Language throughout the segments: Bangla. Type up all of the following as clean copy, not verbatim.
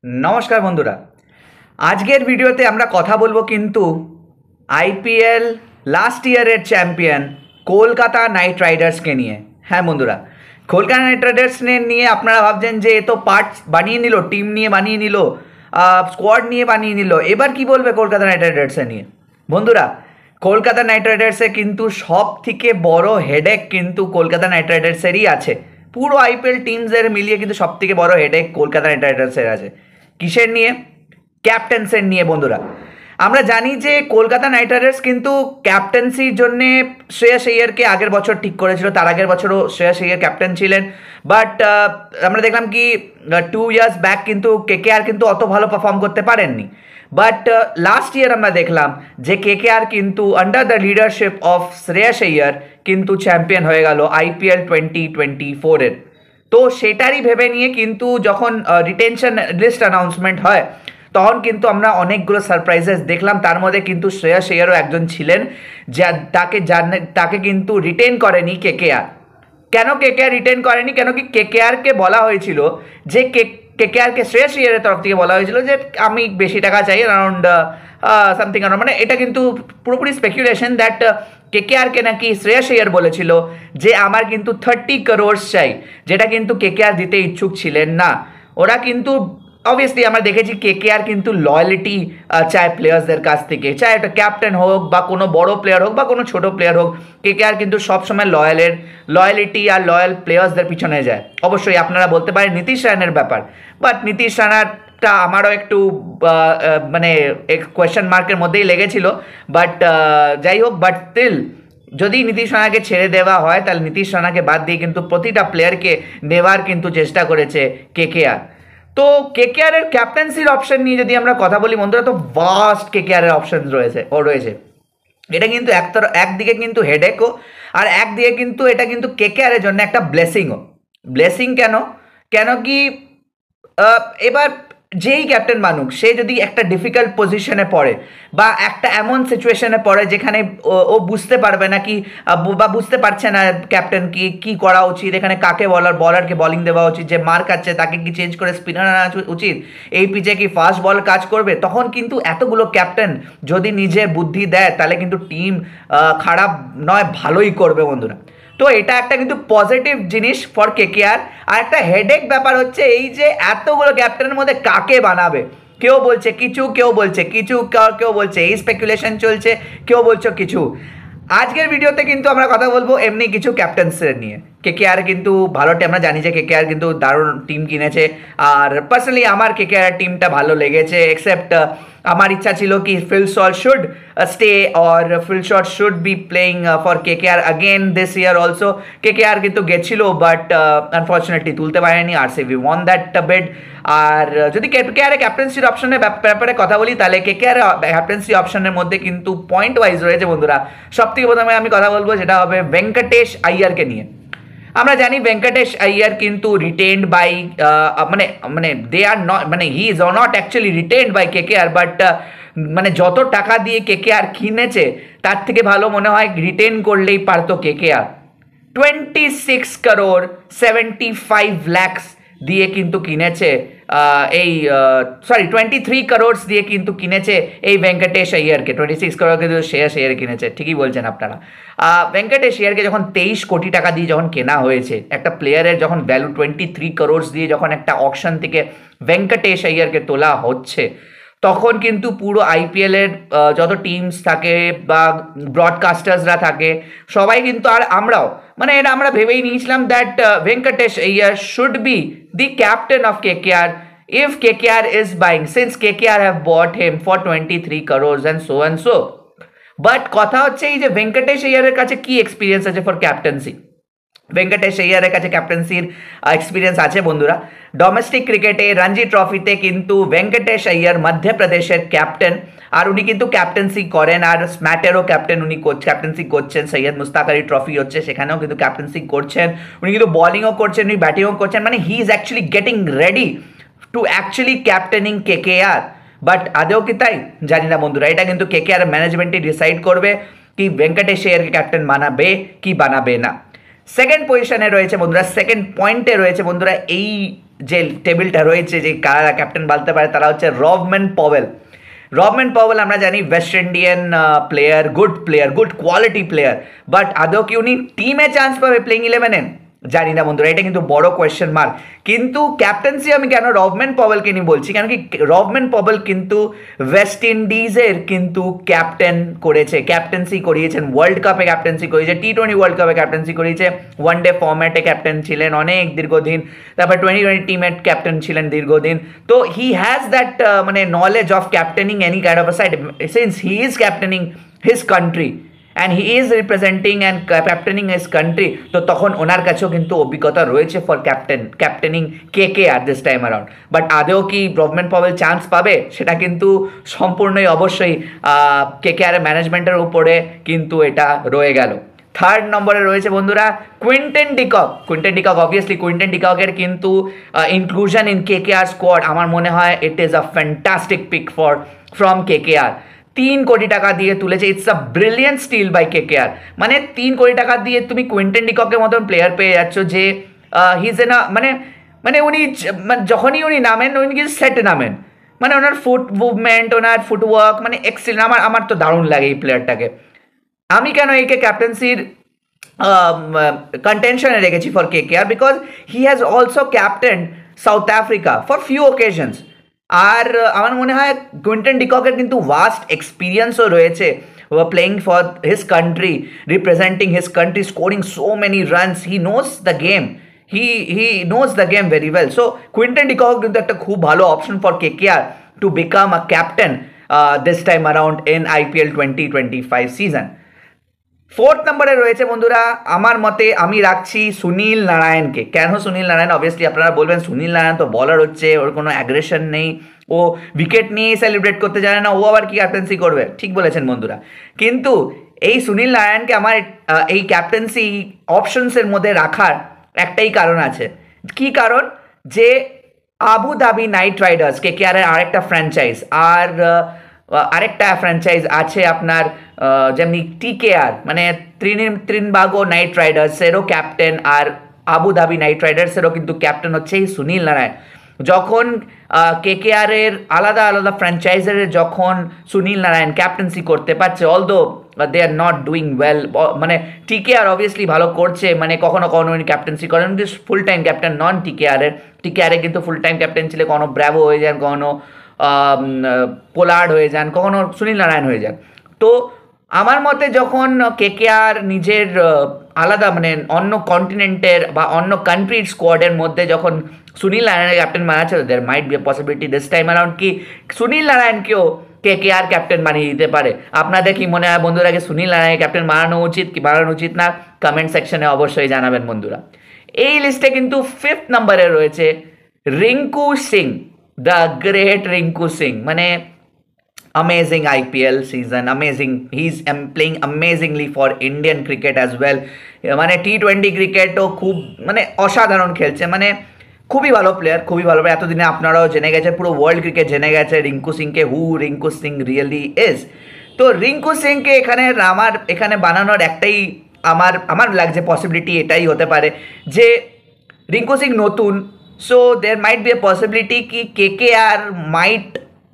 नमस्कार बंधुरा आजकेर भिडियोते आमरा कथा बोलबो किन्तु आईपीएल लास्ट ईयारेर चैम्पियन कलकाता नाइट राइडार्स के निये। हाँ बंधुरा कलकाता नाइट राइडार्स ने निये आपनारा भाबछेन जे तो पार्ट बानिये निल, टीम निये बानिये निल, स्कोयाड निये बानिये निल, एबार कि बोलबे कलकाता नाइट राइडार्स निये। बंधुरा कलकाता नाइट राइडार्से किन्तु सबथेके बड़ो हेडेक किन्तु कलकाता नाइट राइडार्सेरই আছে। পুরো আইপিএল টিমসের মিলিয়ে কিন্তু সবথেকে বড় হেডেক কলকাতা নাইট রাইডার্সের আছে। কিসের নিয়ে? ক্যাপ্টেন্সের নিয়ে। বন্ধুরা আমরা জানি যে কলকাতা নাইট রাইডার্স কিন্তু ক্যাপ্টেন্সির জন্য শ্রেয়াস আইয়ারকে আগের বছর ঠিক করেছিল, তার আগের বছরও শ্রেয়াস আইয়ার ক্যাপ্টেন ছিলেন। বাট আমরা দেখলাম কি 2 ইয়ার্স ব্যাক কিন্তু কেকেআর কিন্তু অত ভালো পারফর্ম করতে পারেননি। বাট লাস্ট ইয়ার আমরা দেখলাম যে কেকেআর কিন্তু under the leadership of Shreyas Iyer কিন্তু চ্যাম্পিয়ন হয়ে গেল আইপিএল 2024-এর। তো সেটারই ভেবে নিয়ে কিন্তু যখন রিটেনশন লিস্ট অ্যানাউন্সমেন্ট হয় তখন কিন্তু আমরা অনেকগুলো সারপ্রাইজেস দেখলাম। তার মধ্যে কিন্তু শ্রেয়াস আইয়ারও একজন ছিলেন, যা তাকে কিন্তু রিটেন করেনি কেকেআর। কেন কেকেআর রিটেন করেনি? কেন কি কেকেআরকে বলা হয়েছিল যে কেকেআরকে শ্রেয়াস আইয়ারের তরফ থেকে বলা হয়েছিল যে আমি বেশি টাকা চাই, অ্যারাউন্ড সামথিং অ্যারাউন্ড, মানে এটা কিন্তু পুরোপুরি স্পেকুলেশন দ্যাট কেকেআরকে নাকি শ্রেয়াস আইয়ার বলেছিল যে আমার কিন্তু 30 crores চাই, যেটা কিন্তু কেকেআর দিতে ইচ্ছুক ছিলেন না। ওরা কিন্তু অবভিয়াসলি আমরা দেখেছি কেকেআর কিন্তু লয়ালিটি চায় প্লেয়ার্সদের কাছ থেকে, চায় এটা ক্যাপ্টেন হোক বা কোনো বড় প্লেয়ার হোক বা কোনো ছোট প্লেয়ার হোক, কেকেআর কিন্তু সবসময় লয়ালিটি আর লয়াল প্লেয়ার্সদের পিছনে যায়। অবশ্যই আপনারা বলতে পারেন নীতিশ রানের ব্যাপার, বাট নীতিশ রানারটা আমারও একটু মানে কোয়েশ্চেন মার্কের মধ্যেই লেগেছিল। বাট যাই হোক, বাট স্টিল যদি নীতিশ রানাকে ছেড়ে দেওয়া হয় তাহলে নীতিশ রানাকে বাদ দিয়ে কিন্তু প্রতিটা প্লেয়ারকে নেওয়ার কিন্তু চেষ্টা করেছে কেকেআর। তো কেকেআরের ক্যাপ্টেন্সির অপশন নিয়ে যদি আমরা কথা বলি বন্ধুরা, তো ভাস্ট কেকেআরের অপশন রয়েছে। এটা কিন্তু একদিকে কিন্তু হেডেকও, আর একদিকে কিন্তু এটা কিন্তু কেকেআরের জন্য একটা ব্লেসিংও। ব্লেসিং কেন কি এবার যেই ক্যাপ্টেন মানুক সে যদি একটা ডিফিকাল্ট পজিশনে পড়ে বা একটা এমন সিচুয়েশনে পড়ে যেখানে ও বুঝতে পারবে না কি বা বুঝতে পারছে না ক্যাপ্টেন কি করা উচিত, এখানে কাকে বলারকে বলিং দেওয়া উচিত, যে মার কাটছে তাকে কি চেঞ্জ করে স্পিনার আনা উচিত, এই পিচে কি ফাস্ট বল কাজ করবে, তখন কিন্তু এতগুলো ক্যাপ্টেন যদি নিজের বুদ্ধি দেয় তাহলে কিন্তু টিম খারাপ নয় ভালোই করবে বন্ধুরা। তো এটা একটা কিন্তু পজিটিভ জিনিস ফর কেকেআর। আর একটা হেডেক ব্যাপার হচ্ছে এই যে এতগুলো ক্যাপ্টেনের মধ্যে কাকে বানাবে, কেউ বলছে কিছু, কেউ বলছে কিছু, কেউ বলছে এই স্পেকুলেশন চলছে, কেউ বলছে কিছু। আজকের ভিডিওতে কিন্তু আমরা কথা বলবো এমনি কিছু ক্যাপ্টেন্সের নিয়ে। কেকেআর কিন্তু ভালো, আমরা জানি যে কেকেআর কিন্তু দারুণ টিম কিনেছে, আর পার্সোনালি আমার কেকেআর টিমটা ভালো লেগেছে, এক্সেপ্ট আমার ইচ্ছা ছিল কি Phil Salt should stay or Phil Salt should be playing for KKR again this year also. KKR কিন্তু গেছিল বাট আনফর্চুনেটলি তুলতে পারেনি, আরসিবি ওয়ান দ্যাট বেড। আর যদি কেকেআর ক্যাপ্টেন্সির অপশনের ব্যাপারে কথা বলি তাহলে কেকেআর ক্যাপ্টেন্সি অপশনের মধ্যে কিন্তু পয়েন্ট ওয়াইজ রয়েছে বন্ধুরা। সবথেকে প্রথমে আমি কথা বলবো যেটা হবে ভেঙ্কটেশ আইয়ারকে নিয়ে। আমরা জানি ভেঙ্কটেশ আইয়ার কিন্তু রিটেন্ড বাই মানে দে আর নট, মানে he is not actually retained by KKR, but মানে যত টাকা দিয়ে কেকেআর কিনেছে তার থেকে ভালো মনে হয় রিটেন করলেই পারতো কেকেআর। 26 crore 75 lakhs দিয়ে কিন্তু কিনেছে এই 23 crores দিয়ে কিন্তু কিনেছে এই ভেঙ্কটেশ আইয়ারকে। 26 crore কিন্তু শ্রেয়াস আইয়ার কিনেছে, ঠিকই বলছেন আপনারা। ভেঙ্কটেশ আইয়ারকে যখন 23 কোটি টাকা দিয়ে যখন কেনা হয়েছে, একটা প্লেয়ারের যখন ভ্যালু 23 crores দিয়ে যখন একটা অকশন থেকে ভেঙ্কটেশ আইয়ারকে তোলা হচ্ছে, তখন কিন্তু পুরো আইপিএলের যত টিমস থাকে বা ব্রডকাস্টার্সরা থাকে সবাই কিন্তু, আর আমরাও, মানে এটা আমরা ভেবেই নিয়েছিলাম that Venkatesh Iyer should be the captain of KKR if KKR is buying, since KKR have bought him for 23 crores and so. But কথা হচ্ছে এই যে ভেঙ্কটেশ আইয়ারের কাছে কি এক্সপিরিয়েন্স আছে ফর ক্যাপ্টেন্সি। ভেঙ্কটেশ আইয়ারের কাছে ক্যাপ্টেন্সির এক্সপিরিয়েন্স আছে বন্ধুরা। ডোমেস্টিক ক্রিকেটে রঞ্জি ট্রফিতে কিন্তু ভেঙ্কটেশ আইয়ার মধ্যপ্রদেশের ক্যাপ্টেন, আর উনি কিন্তু ক্যাপ্টেন্সি করেন, আর স্ম্যাটেরও ক্যাপ্টেন উনি ক্যাপ্টেন্সি করছেন। সৈয়দ মুস্তাক আলী ট্রফি হচ্ছে সেখানেও কিন্তু ক্যাপ্টেন্সি করছেন উনি, কিন্তু বলিংও করছেন, উনি ব্যাটিংও করছেন, মানে he is actually getting ready to actually ক্যাপ্টেনিং KKR. But আদেও কি তাই জানি না বন্ধুরা, এটা কিন্তু কেকেআর ম্যানেজমেন্টই ডিসাইড করবে কি ভেঙ্কটেশ আইয়ারকে ক্যাপ্টেন বানাবে কি বানাবে না। সেকেন্ড পজিশনে রয়েছে বন্ধুরা, সেকেন্ড পয়েন্টে রয়েছে বন্ধুরা এই যে টেবিলটা রয়েছে, যে কারা ক্যাপ্টেন বলতে পারে, তারা হচ্ছে রবম্যান পওয়েল। রবম্যান পওয়েল আমরা জানি West Indian player, good quality player, but আদৌ কি উনি টিমে চান্স পাবে প্লেইং ইলেভেনে? জানি না বন্ধুরা, এটা কিন্তু বড় কোয়েশ্চেন মার্ক। কিন্তু ক্যাপ্টেন্সি আমি কেন রবম্যান পওয়েলকে নিয়ে বলছি, কেন কি রবম্যান পওয়েল কিন্তু ওয়েস্ট ইন্ডিজের কিন্তু ক্যাপ্টেন্সি করিয়েছেন, ওয়ার্ল্ড কাপে ক্যাপ্টেন্সি করিয়েছে, T20 ওয়ার্ল্ড কাপে ক্যাপ্টেন্সি করিয়েছে, ওয়ান ডে ফর্ম্যাটে ক্যাপ্টেন ছিলেন অনেক দীর্ঘদিন, তারপর 2020 টিমে ক্যাপ্টেন ছিলেন দীর্ঘদিন। তো হি হ্যাজ দ্যাট মানে knowledge of ক্যাপ্টেনিং any kind of a side, since he is ক্যাপ্টেনিং his country and he is representing and ক্যাপ্টেনিং his country. তো তখন ওনার কাছেও কিন্তু অভিজ্ঞতা রয়েছে for ক্যাপ্টেনিং KKR this time around. But আদেও কি রবম্যান পওয়েল চান্স পাবে, সেটা কিন্তু সম্পূর্ণই অবশ্যই KKR ম্যানেজমেন্টের উপরে কিন্তু এটা রয়ে গেল। থার্ড নম্বরে রয়েছে বন্ধুরা কুইন্টন ডিকক। অবভিয়াসলি কুইন্টন ডিককের কিন্তু ইনক্লুশন ইন KKR স্কোয়াড আমার মনে হয় it is a fantastic pick from KKR। 3 crore টাকা দিয়ে তুলেছে, it's a brilliant steal by KKR। মানে 3 কোটি টাকা দিয়ে তুমি কুইন্টন ডিককের মতন প্লেয়ার পেয়ে যাচ্ছ, যে হিজ এ না মানে উনি যখনই উনি নামেন উনি কিন্তু সেট নামেন, মানে ওনার ফুট মুভমেন্ট, ওনার ফুটওয়ার্ক মানে এক্সেলেন্ট। আমার তো দারুণ লাগে এই প্লেয়ারটাকে। আমি কেন একে ক্যাপ্টেন্সির কন্টেনশনে রেখেছি for KKR, because he has also captain South Africa for few occasions. আর আমার মনে হয় কুইন্টন ডিককের কিন্তু ভাস্ট এক্সপিরিয়েন্সও রয়েছে playing for his country, representing his country, scoring so many runs. He knows the game, he knows the game very well. So Quinton de Kock কিন্তু একটা খুব ভালো option for KKR to become a captain this time around in IPL 2025 season. Fourth নম্বরে রয়েছে বন্ধুরা আমার মতে আমি রাখছি সুনীল নারায়ণকে। কেন সুনীল নারায়ণ? অবভিয়াসলি আপনারা বলবেন সুনীল নারায়ণ তো বলার হচ্ছে, ওর কোনো অ্যাগ্রেশন নেই, ও উইকেট নিয়ে সেলিব্রেট করতে জানে না, ও আবার কি ক্যাপ্টেন্সি করবে? ঠিক বলেছেন বন্ধুরা। কিন্তু এই সুনীল নারায়ণকে আমার এই ক্যাপ্টেন্সি অপশনসের মধ্যে রাখার একটাই কারণ আছে। কি কারণ? যে Abu Dhabi night Riders KKR এর আরেকটা ফ্র্যাঞ্চাইজ, আর আরেকটা ফ্র্যাঞ্চাইজ আছে আপনার যেমনি TKR মানে ত্রিনবাগো নাইট রাইডার্সেরও ক্যাপ্টেন, আর আবু ধাবি নাইট রাইডার্সেরও কিন্তু ক্যাপ্টেন হচ্ছে এই সুনীল নারায়ণ। যখন KKR এর আলাদা আলাদা ফ্র্যাঞ্চাইজের যখন সুনীল নারায়ণ ক্যাপ্টেন্সি করতে পারছে, although they are not doing well, মানে TKR অবভিয়াসলি ভালো করছে, মানে কখনো কখনো উনি ক্যাপ্টেন্সি করেন, কিন্তু ফুল টাইম ক্যাপ্টেন নন TKR এর কিন্তু ফুল টাইম ক্যাপ্টেন ছিল, কখনো ব্র্যাভো হয়ে যান, কখনো পোলার্ড হয়ে যান, কখনো সুনীল নারায়ণ হয়ে যান। তো আমার মতে যখন KKR নিজের আলাদা মানে অন্য কন্টিনেন্টের বা অন্য কান্ট্রির স্কোয়াডের মধ্যে যখন সুনীল নারায়ণের ক্যাপ্টেন বানাচ্ছে, there might be a possibility this time around কি সুনীল নারায়ণকেও KKR ক্যাপ্টেন বানিয়ে দিতে পারে। আপনাদের কি মনে হয় বন্ধুরা, কি সুনীল নারায়ণের ক্যাপ্টেন বানানো উচিত কি বানানো উচিত না? কমেন্ট সেকশনে অবশ্যই জানাবেন বন্ধুরা। এই লিস্টে কিন্তু 5th নম্বরে রয়েছে রিঙ্কু সিং, দ্য গ্রেট রিঙ্কু সিং। মানে amazing IPL season, amazing, he's playing amazingly for Indian cricket as well। মানে T20 ক্রিকেটও খুব মানে অসাধারণ খেলছে, মানে খুবই ভালো প্লেয়ার, এতদিনে আপনারাও জেনে গেছে, পুরো ওয়ার্ল্ড ক্রিকেট জেনে গেছে রিঙ্কু সিংকে, হু রিঙ্কু সিং রিয়েলি ইজ। তো রিঙ্কু সিংকে আমার এখানে বানানোর একটাই আমার লাগছে পসিবিলিটি এটাই হতে পারে যে রিঙ্কু সিং নতুন, so there might be a possibility কি KKR might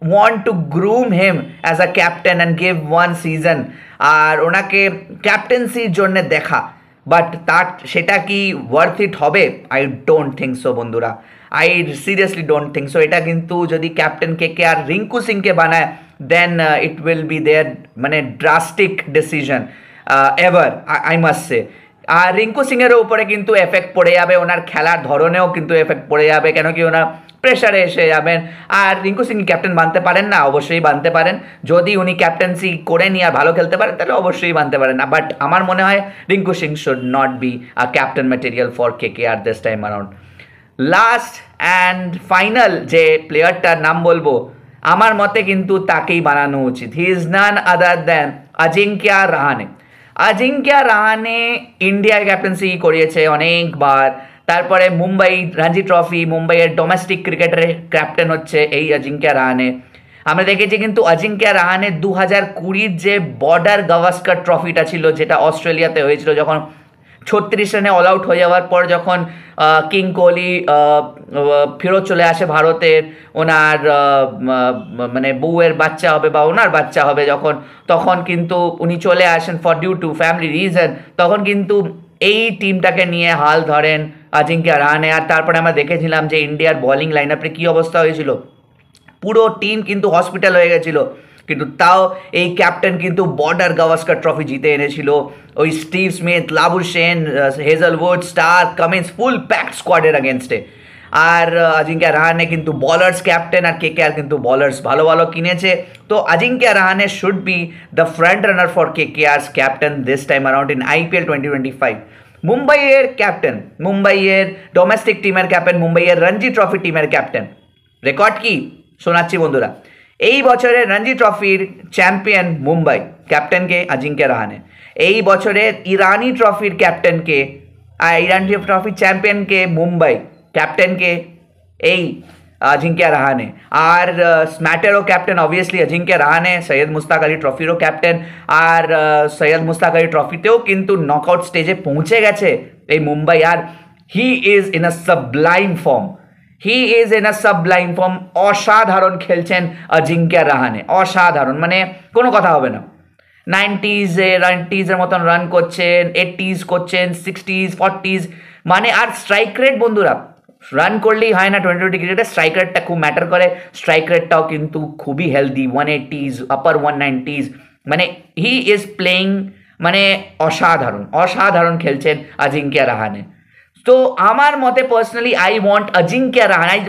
want to groom him as a captain and give one season আর ওনাকে ক্যাপ্টেন্সির জন্য দেখা, বাট তার সেটা কি ওয়ার্থ ইট হবে? আই ডোন্ট থিঙ্ক সো বন্ধুরা, I seriously don't think so. এটা কিন্তু যদি ক্যাপ্টেন KKR রিঙ্কু সিংকে বানায়, দেন ইট উইল বি দেয়ার মানে drastic decision ever, I must say. আর রিঙ্কু সিংয়ের উপরে কিন্তু এফেক্ট পড়ে যাবে, ওনার খেলার ধরনেও কিন্তু এফেক্ট পড়ে যাবে, কেন কি ওনার প্রেশারে এসে যাবেন। আর রিঙ্কু সিং ক্যাপ্টেন বানতে পারেন না? অবশ্যই বানতে পারেন, যদি উনি ক্যাপ্টেন্সি করে নিয়ে আর ভালো খেলতে পারেন তাহলে অবশ্যই বানতে পারেন না। বাট আমার মনে হয় Rinku Singh should not be a captain material for KKR this time around. Last and final যে প্লেয়ারটার নাম বলবো, আমার মতে কিন্তু তাকেই বানানো উচিত। He is none other than Ajinkya Rahane. ইন্ডিয়ার ক্যাপ্টেন্সি করিয়েছে অনেকবার, তারপরে মুম্বাই রঞ্জি ট্রফি, মুম্বাইয়ের ডোমেস্টিক ক্রিকেটের ক্যাপ্টেন হচ্ছে এই আজিঙ্ক্য রাহানে। আমরা দেখেছি কিন্তু আজিঙ্ক্য রাহানে 2020 যে বর্ডার গাভাস্কার ট্রফিটা ছিল, যেটা অস্ট্রেলিয়াতে হয়েছিল, যখন 36 রানে অল আউট হয়ে যাওয়ার পর যখন কিং কোহলি ফেরত চলে আসে ভারতের, ওনার মানে বউয়ের বাচ্চা হবে বা ওনার বাচ্চা হবে যখন, তখন কিন্তু উনি চলে আসেন for due to family reason, তখন কিন্তু এই টিমটাকে নিয়ে হাল ধরেন অজিঙ্ক্য রাহানে। আর তারপরে আমরা দেখেছিলাম যে ইন্ডিয়ার বোলিং লাইন আপে কী অবস্থা হয়েছিল, পুরো টিম কিন্তু হসপিটাল হয়ে গেছিলো, কিন্তু তাও এই ক্যাপ্টেন কিন্তু বর্ডার গাভাস্কার ট্রফি জিতে এনেছিল। ওই Steve Smith, Labuschagne, Hazlewood, Starc, Cummins, full packed স্কোয়াডের अगेंस्टे। আর অজিঙ্ক্য রাহানে কিন্তু বলার্স ক্যাপ্টেন, আর কেকেআর কিন্তু বলার্স ভালো ভালো কিনেছে। তো Ajinkya Rahane should be the front runner for KKR's captain this time around in IPL 2025। মুম্বাইয়ের ক্যাপ্টেন, মুম্বাইয়ের ডোমেস্টিক টিমের ক্যাপ্টেন, মুম্বাইয়ের রঞ্জি ট্রফি টিমের ক্যাপ্টেন। রেকর্ড কি শোনাচ্ছি বন্ধুরা, এই বছরের রঞ্জি ট্রফির চ্যাম্পিয়ন মুম্বাই, ক্যাপ্টেনকে অজিঙ্ক্য রাহানে। এই বছরের ইরানি ট্রফির ক্যাপ্টেনকে, ইরানি ট্রফির চ্যাম্পিয়নকে মুম্বাই, ক্যাপ্টেনকে এই অজিঙ্ক্য রাহানে। আর স্ম্যাটেরও ক্যাপ্টেন অবভিয়াসলি অজিঙ্ক্য রাহানে, সৈয়দ মুস্তাক আলী ট্রফিরও ক্যাপ্টেন। আর সৈয়দ মুস্তাক আলী ট্রফিতেও কিন্তু নকআউট স্টেজে পৌঁছে গেছে এই মুম্বাই। আর he is in a sublime form, he is in a sublime form. অসাধারণ খেলছেন অজিঙ্ক্য রাহানে, অসাধারণ, মানে কোনো কথা হবে না। 90s মতন রান করছেন, 80s করছেন, 60s 40s, মানে আর স্ট্রাইক রেট বন্ধুরা, রান করলেই হয় না টোয়েন্টি ক্রিকেটে, স্ট্রাইক রেটটা খুব ম্যাটার করে। স্ট্রাইক রেটটাও কিন্তু খুবই হেলদি, 180s, আপার 190s, মানে হি ইজ প্লেয়িং, মানে অসাধারণ অসাধারণ খেলছেন অজিঙ্ক্য রাহানে। তো আমার মতে personally I want Ajinkya Rahane, I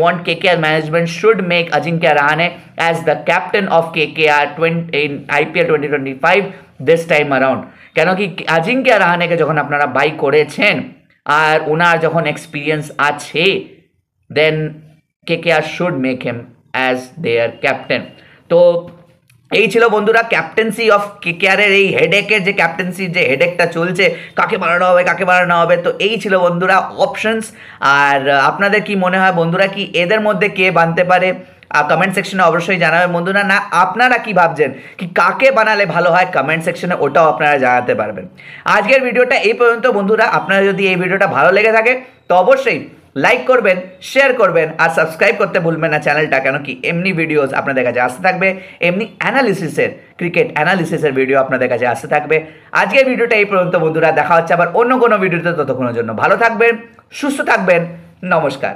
want KKR management should make Ajinkya Rahane as the captain of KKR in IPL 2025 this time around. কেন কি অজিঙ্ক্য রাহানেকে যখন আপনারা বাই করেছেন আর ওনার যখন এক্সপিরিয়েন্স আছে, then KKR should make him as their captain. তো এই ছিল বন্ধুরা ক্যাপ্টেন্সি অফ কেকেআরের এই হেডেকের যে ক্যাপ্টেন্সির যে হেডেকটা চলছে, কাকে বানানো হবে কাকে বানানো হবে। তো এই ছিল বন্ধুরা অপশনস। আর আপনাদের কি মনে হয় বন্ধুরা, কি এদের মধ্যে কে বানতে পারে? কমেন্ট সেকশনে অবশ্যই জানাবেন বন্ধুরা। না আপনারা কি ভাবছেন কি কাকে বানালে ভালো হয়, কমেন্ট সেকশনে ওটাও আপনারা জানাতে পারবেন। আজকের ভিডিওটা এই পর্যন্ত বন্ধুরা। আপনারা যদি এই ভিডিওটা ভালো লেগে থাকে তো অবশ্যই লাইক করবেন, শেয়ার করবেন আর সাবস্ক্রাইব করতে ভুলবেন না চ্যানেলটা। কেন কি এমনি ভিডিওস আপনাদের কাছে আসতে থাকবে, এমনি অ্যানালিসিসের, ক্রিকেট অ্যানালিসিসের ভিডিও আপনাদের কাছে আসতে থাকবে। আজকের ভিডিওটা এই পর্যন্ত বন্ধুরা, দেখা হচ্ছে আবার অন্য কোনো ভিডিওতে। ততক্ষণের জন্য ভালো থাকবেন, সুস্থ থাকবেন, নমস্কার।